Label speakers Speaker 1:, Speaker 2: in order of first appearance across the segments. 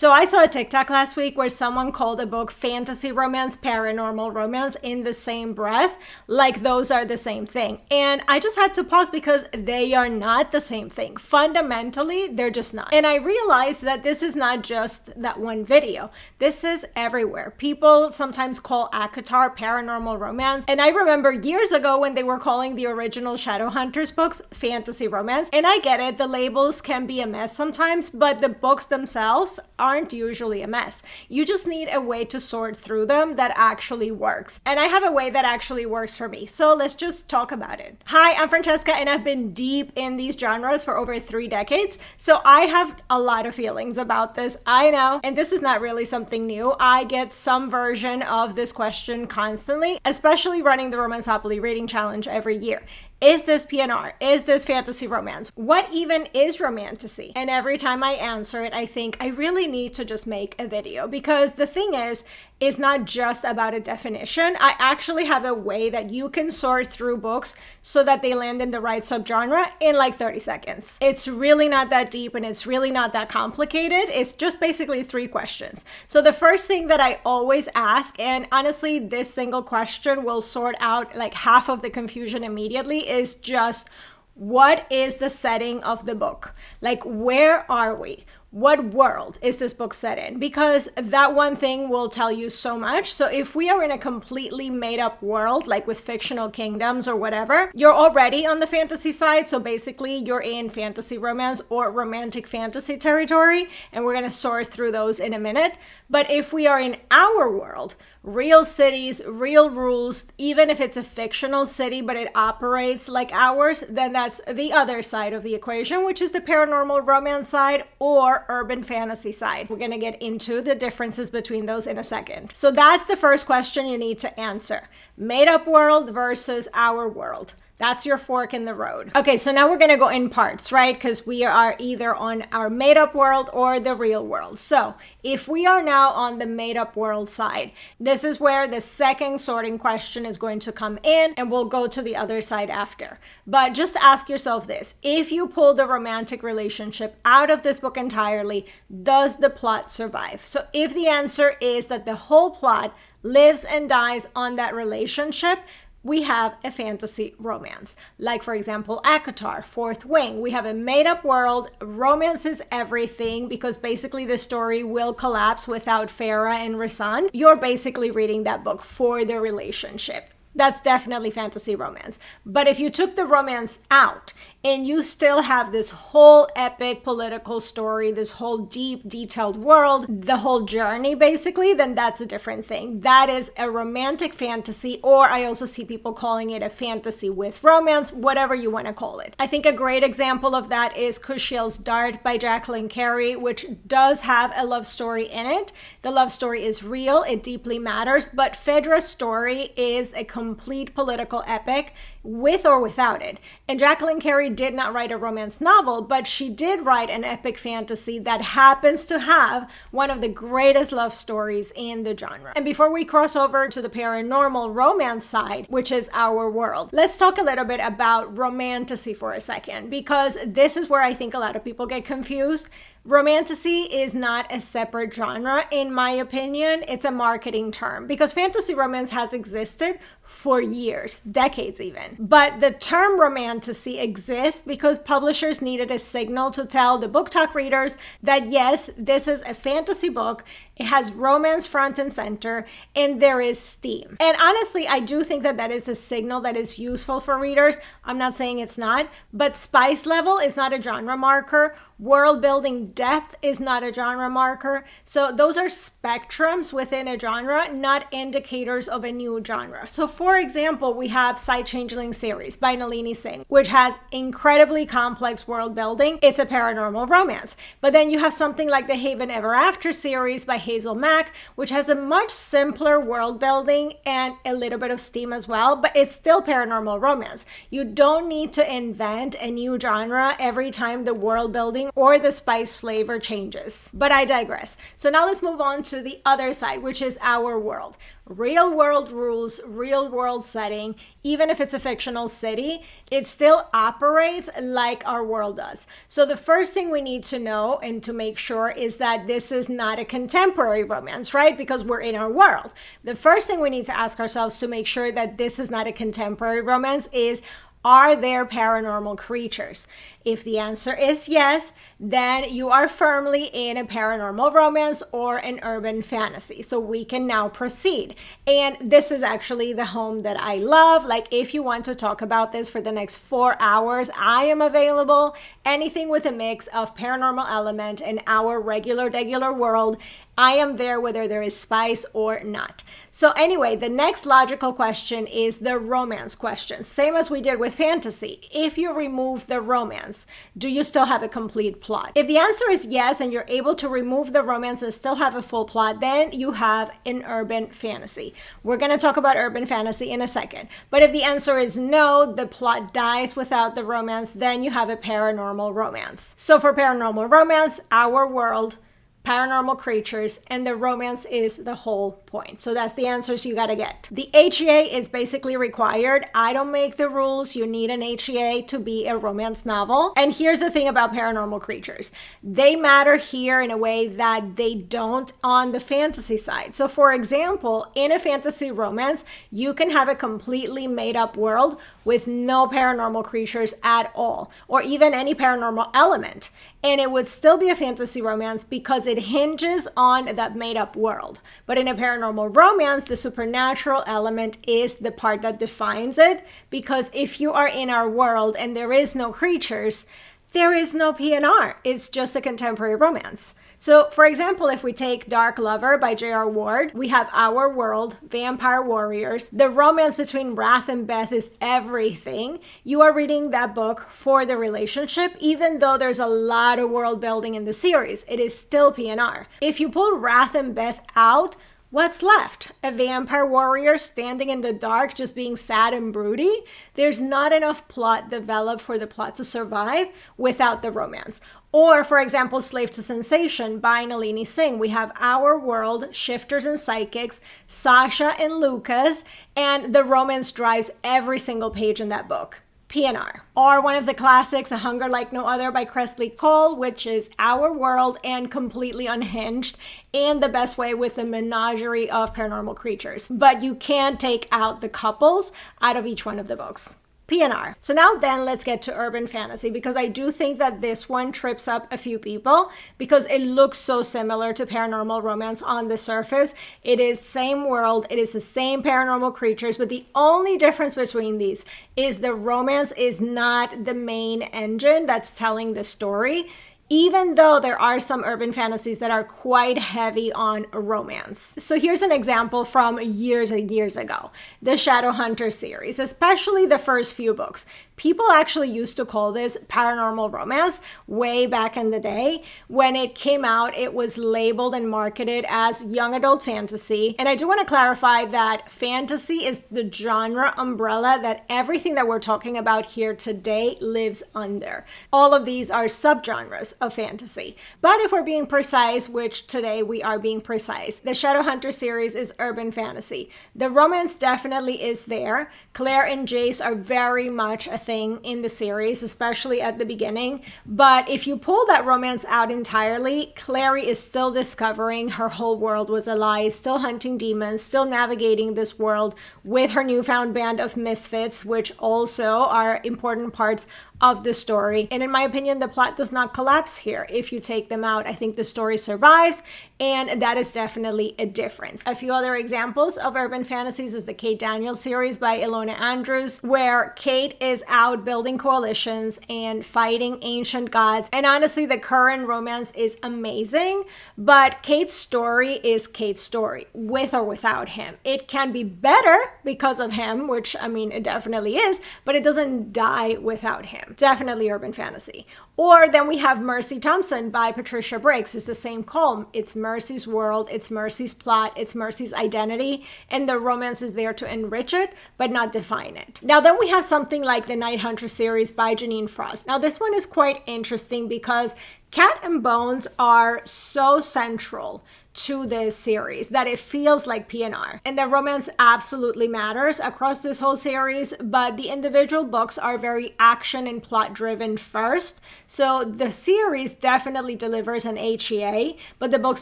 Speaker 1: So I saw a TikTok last week where someone called a book fantasy romance, paranormal romance in the same breath, like those are the same thing. And I just had to pause because they are not the same thing. Fundamentally, they're just not. And I realized that this is not just that one video. This is everywhere. People sometimes call ACOTAR paranormal romance. And I remember years ago when they were calling the original Shadowhunters books fantasy romance. And I get it, the labels can be a mess sometimes, but the books themselves aren't usually a mess. You just need a way to sort through them that actually works. And I have a way that actually works for me. So let's just talk about it. Hi, I'm Francesca, and I've been deep in these genres for over 3 decades. So I have a lot of feelings about this. I know, and this is not really something new. I get some version of this question constantly, especially running the Romantasy reading challenge every year. Is this PNR? Is this fantasy romance? What even is romantasy? And every time I answer it, I think I really need to just make a video, because the thing is, it's not just about a definition. I actually have a way that you can sort through books so that they land in the right subgenre in like 30 seconds. It's really not that deep and it's really not that complicated. It's just basically 3 questions. So the first thing that I always ask, and honestly, this single question will sort out like half of the confusion immediately, is just, what is the setting of the book? Like, where are we? What world is this book set in? Because that one thing will tell you so much. So if we are in a completely made up world, like with fictional kingdoms or whatever, you're already on the fantasy side. So basically you're in fantasy romance or romantic fantasy territory, and we're going to sort through those in a minute. But if we are in our world, real cities, real rules, even if it's a fictional city, but it operates like ours, then that's the other side of the equation, which is the paranormal romance side or urban fantasy side. We're going to get into the differences between those in a second. So that's the first question you need to answer. Made up world versus our world. That's your fork in the road. Okay, so now we're gonna go in parts, right? Because we are either on our made up world or the real world. So if we are now on the made up world side, this is where the second sorting question is going to come in, and we'll go to the other side after. But just ask yourself this: if you pull the romantic relationship out of this book entirely, does the plot survive? So if the answer is that the whole plot lives and dies on that relationship, we have a fantasy romance. Like, for example, ACOTAR, Fourth Wing. We have a made-up world. Romance is everything, because basically the story will collapse without Farah and Rasan. You're basically reading that book for the relationship. That's definitely fantasy romance. But if you took the romance out and you still have this whole epic political story, this whole deep, detailed world, the whole journey basically, then that's a different thing. That is a romantic fantasy, or I also see people calling it a fantasy with romance, whatever you want to call it. I think a great example of that is Kushiel's Dart by Jacqueline Carey, which does have a love story in it. The love story is real, it deeply matters, but Phaedra's story is a complete political epic with or without it. And Jacqueline Carey did not write a romance novel, but she did write an epic fantasy that happens to have one of the greatest love stories in the genre. And before we cross over to the paranormal romance side, which is our world, let's talk a little bit about romantasy for a second, because this is where I think a lot of people get confused. Romantasy is not a separate genre, in my opinion. It's a marketing term, because fantasy romance has existed for years, decades even. But the term romantasy exists because publishers needed a signal to tell the book talk readers that yes, this is a fantasy book, it has romance front and center, and there is steam. And honestly, I do think that that is a signal that is useful for readers. I'm not saying it's not, but spice level is not a genre marker. World building depth is not a genre marker. So those are spectrums within a genre, not indicators of a new genre. So for example, we have Side Changeling series by Nalini Singh, which has incredibly complex world building. It's a paranormal romance. But then you have something like the Haven Ever After series by Hazel Mack, which has a much simpler world building and a little bit of steam as well, but it's still paranormal romance. You don't need to invent a new genre every time the world building or the spice flavor changes. But I digress. So now let's move on to the other side, which is our world. Real world rules, real world setting. Even if it's a fictional city, it still operates like our world does. So the first thing we need to know and to make sure is that this is not a contemporary romance, right? Because we're in our world. The first thing we need to ask ourselves to make sure that this is not a contemporary romance is, are there paranormal creatures? If the answer is yes, then you are firmly in a paranormal romance or an urban fantasy. So we can now proceed. And this is actually the home that I love. Like, if you want to talk about this for the next 4 hours, I am available. Anything with a mix of paranormal element and our regular world, I am there whether there is spice or not. So anyway, the next logical question is the romance question. Same as we did with fantasy. If you remove the romance, do you still have a complete plot? If the answer is yes, and you're able to remove the romance and still have a full plot, then you have an urban fantasy. We're going to talk about urban fantasy in a second. But if the answer is no, the plot dies without the romance, then you have a paranormal romance. So for paranormal romance, our world, paranormal creatures, and the romance is the whole point. So that's the answers you gotta get. The HEA is basically required. I don't make the rules. You need an HEA to be a romance novel. And here's the thing about paranormal creatures. They matter here in a way that they don't on the fantasy side. So for example, in a fantasy romance, you can have a completely made up world with no paranormal creatures at all, or even any paranormal element. And it would still be a fantasy romance because it hinges on that made-up world. But in a paranormal romance, the supernatural element is the part that defines it, because if you are in our world and there is no creatures, there is no PNR. It's just a contemporary romance. So, for example, if we take Dark Lover by J.R. Ward, we have our world, vampire warriors. The romance between Wrath and Beth is everything. You are reading that book for the relationship, even though there's a lot of world building in the series. It is still PNR. If you pull Wrath and Beth out, what's left? A vampire warrior standing in the dark, just being sad and broody? There's not enough plot developed for the plot to survive without the romance. Or, for example, Slave to Sensation by Nalini Singh. We have our world, shifters and psychics, Sasha and Lucas, and the romance drives every single page in that book. PNR. Or one of the classics, A Hunger Like No Other by Cressley Cole, which is our world and completely unhinged in the best way with a menagerie of paranormal creatures. But you can't take out the couples out of each one of the books. PNR. So now then let's get to urban fantasy, because I do think that this one trips up a few people because it looks so similar to paranormal romance on the surface. It is same world, it is the same paranormal creatures, but the only difference between these is the romance is not the main engine that's telling the story, even though there are some urban fantasies that are quite heavy on romance. So here's an example from years and years ago. The Shadowhunters series, especially the first few books. People actually used to call this paranormal romance way back in the day. When it came out, it was labeled and marketed as young adult fantasy. And I do want to clarify that fantasy is the genre umbrella that everything that we're talking about here today lives under. All of these are subgenres of fantasy. But if we're being precise, which today we are being precise, the Shadowhunters series is urban fantasy. The romance definitely is there. Claire and Jace are very much a thing in the series, especially at the beginning. But if you pull that romance out entirely, Clary is still discovering her whole world was a lie, still hunting demons, still navigating this world with her newfound band of misfits, which also are important parts of the story. And in my opinion, the plot does not collapse here. If you take them out, I think the story survives, and that is definitely a difference. A few other examples of urban fantasies is the Kate Daniels series by Ilona Andrews, where Kate is out building coalitions and fighting ancient gods. And honestly, the current romance is amazing, but Kate's story is Kate's story, with or without him. It can be better because of him, which I mean, it definitely is, but it doesn't die without him. medium. Definitely urban fantasy. Or then we have Mercy Thompson by Patricia Briggs. It's the same calm. It's Mercy's world, it's Mercy's plot, it's Mercy's identity, and the romance is there to enrich it, but not define it. Now then we have something like the Night Hunter series by Janine Frost. Now this one is quite interesting because Cat and Bones are so central to this series that it feels like PNR. And the romance absolutely matters across this whole series, but the individual books are very action and plot driven first. So the series definitely delivers an HEA, but the books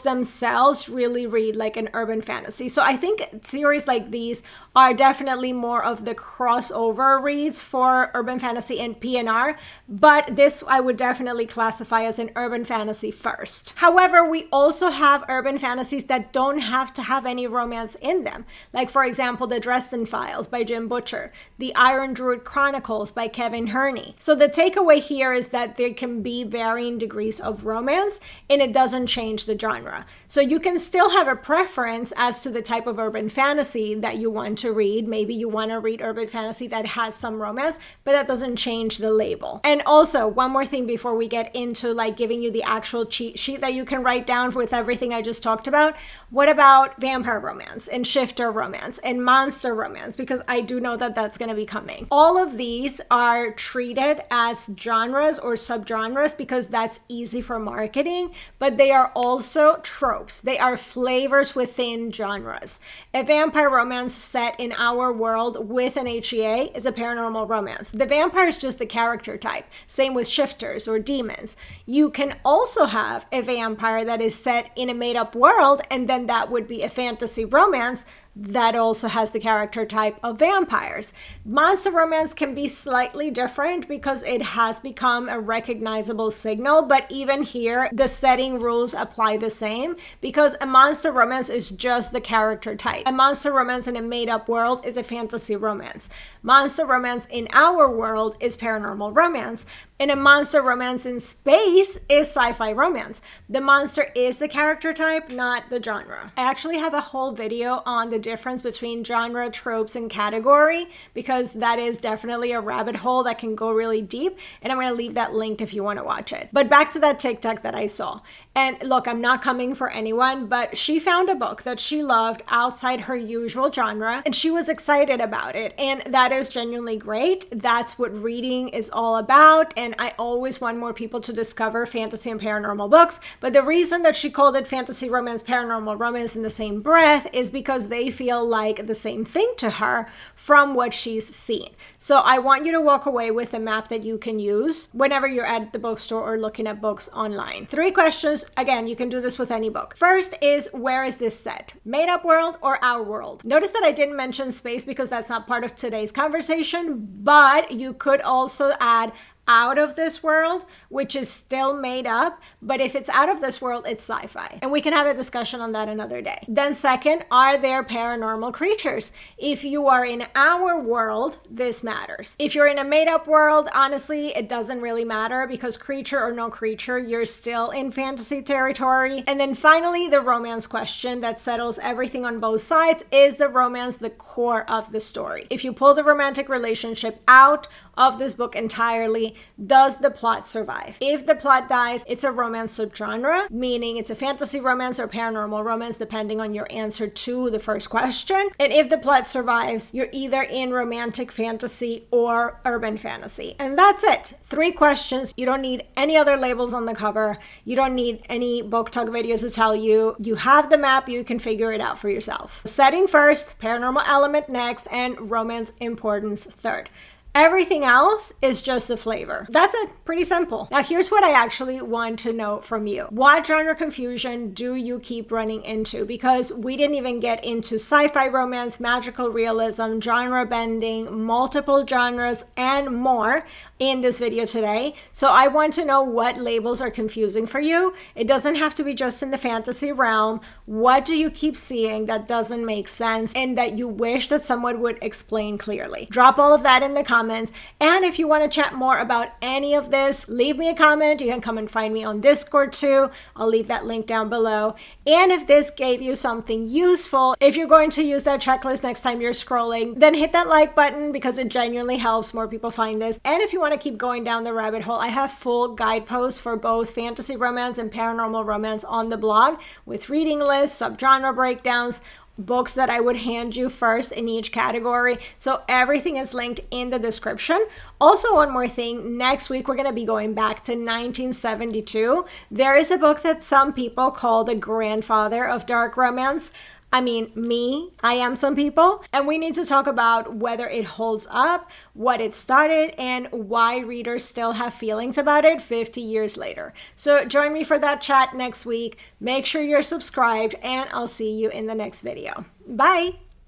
Speaker 1: themselves really read like an urban fantasy. So I think series like these are definitely more of the crossover reads for urban fantasy and PNR, but this I would definitely classify as an urban fantasy first. However, we also have urban fantasies that don't have to have any romance in them. Like for example, the Dresden Files by Jim Butcher, the Iron Druid Chronicles by Kevin Herney. So the takeaway here is that there can be varying degrees of romance and it doesn't change the genre. So you can still have a preference as to the type of urban fantasy that you want to read. Maybe you want to read urban fantasy that has some romance, but that doesn't change the label. And also one more thing before we get into like giving you the actual cheat sheet that you can write down with everything I just talked about. What about vampire romance and shifter romance and monster romance? Because I do know that that's going to be coming. All of these are treated as genres or subgenres because that's easy for marketing, but they are also tropes. They are flavors within genres. A vampire romance set in our world with an HEA is a paranormal romance. The vampire is just the character type. Same with shifters or demons. You can also have a vampire that is set in a made-up world, and then that would be a fantasy romance that also has the character type of vampires. Monster romance can be slightly different because it has become a recognizable signal, but even here, the setting rules apply the same because a monster romance is just the character type. A monster romance in a made-up world is a fantasy romance. Monster romance in our world is paranormal romance. And a monster romance in space is sci-fi romance. The monster is the character type, not the genre. I actually have a whole video on the difference between genre, tropes, and category because that is definitely a rabbit hole that can go really deep. And I'm going to leave that linked if you want to watch it. But back to that TikTok that I saw. And look, I'm not coming for anyone, but she found a book that she loved outside her usual genre, and she was excited about it. And that is genuinely great. That's what reading is all about. And I always want more people to discover fantasy and paranormal books. But the reason that she called it fantasy romance, paranormal romance in the same breath is because they feel like the same thing to her from what she's seen. So I want you to walk away with a map that you can use whenever you're at the bookstore or looking at books online. 3 questions. Again, you can do this with any book. First is, where is this set? Made up world or our world? Notice that I didn't mention space because that's not part of today's conversation, but you could also add out of this world, which is still made up, but if it's out of this world, it's sci-fi. And we can have a discussion on that another day. Then second, are there paranormal creatures? If you are in our world, this matters. If you're in a made-up world, honestly, it doesn't really matter because creature or no creature, you're still in fantasy territory. And then finally, the romance question that settles everything on both sides. Is the romance the core of the story? If you pull the romantic relationship out of this book entirely, does the plot survive? If the plot dies, it's a romance subgenre, meaning it's a fantasy romance or paranormal romance, depending on your answer to the first question. And if the plot survives, you're either in romantic fantasy or urban fantasy. And that's it. 3 questions. You don't need any other labels on the cover. You don't need any book talk video to tell you. You have the map, you can figure it out for yourself. Setting first, paranormal element next, and romance importance third. Everything else is just a flavor. That's it. Pretty simple. Now, here's what I actually want to know from you. What genre confusion do you keep running into? Because we didn't even get into sci-fi romance, magical realism, genre bending, multiple genres, and more in this video today. So I want to know what labels are confusing for you. It doesn't have to be just in the fantasy realm. What do you keep seeing that doesn't make sense and that you wish that someone would explain clearly? Drop all of that in the comments. comments. And if you want to chat more about any of this, leave me a comment. You can come and find me on Discord too. I'll leave that link down below. And if this gave you something useful, if you're going to use that checklist next time you're scrolling, then hit that like button because it genuinely helps more people find this. And if you want to keep going down the rabbit hole, I have full guideposts for both fantasy romance and paranormal romance on the blog with reading lists, subgenre breakdowns, books that I would hand you first in each category. So everything is linked in the description. Also, one more thing, next week we're going to be going back to 1972. There is a book that some people call the grandfather of dark romance. I mean, I am some people, and we need to talk about whether it holds up, what it started, and why readers still have feelings about it 50 years later. So join me for that chat next week. Make sure you're subscribed, and I'll see you in the next video. Bye!